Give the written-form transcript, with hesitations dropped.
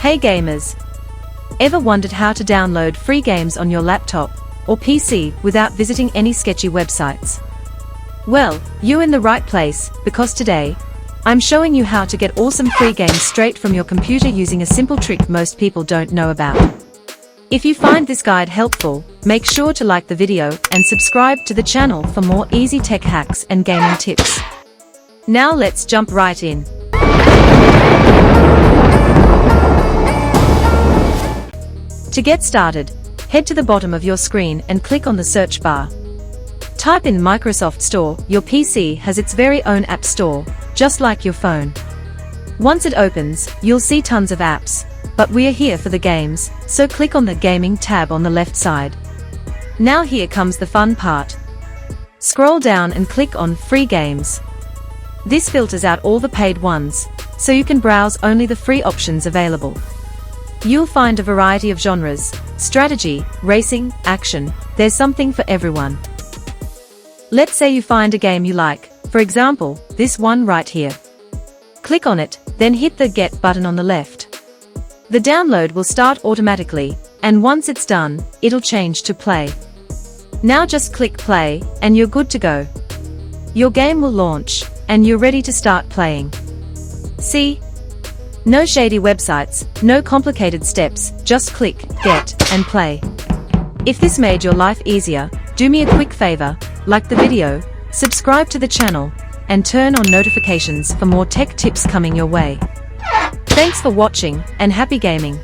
Hey gamers! Ever wondered how to download free games on your laptop or PC without visiting any sketchy websites? Well, you're in the right place, because today, I'm showing you how to get awesome free games straight from your computer using a simple trick most people don't know about. If you find this guide helpful, make sure to like the video and subscribe to the channel for more easy tech hacks and gaming tips. Now let's jump right in. To get started, head to the bottom of your screen and click on the search bar. Type in Microsoft Store. Your PC has its very own app store, just like your phone. Once it opens, you'll see tons of apps, but we are here for the games, so click on the Gaming tab on the left side. Now here comes the fun part. Scroll down and click on Free Games. This filters out all the paid ones, so you can browse only the free options available. You'll find a variety of genres: strategy, racing, action. There's something for everyone. Let's say you find a game you like, for example, this one right here. Click on it, then hit the Get button on the left. The download will start automatically, and once it's done, it'll change to play. Now just click play, and you're good to go. Your game will launch, and you're ready to start playing. See? No shady websites, no complicated steps, just click, get, and play. If this made your life easier, do me a quick favor, like the video, subscribe to the channel, and turn on notifications for more tech tips coming your way. Thanks for watching, and happy gaming!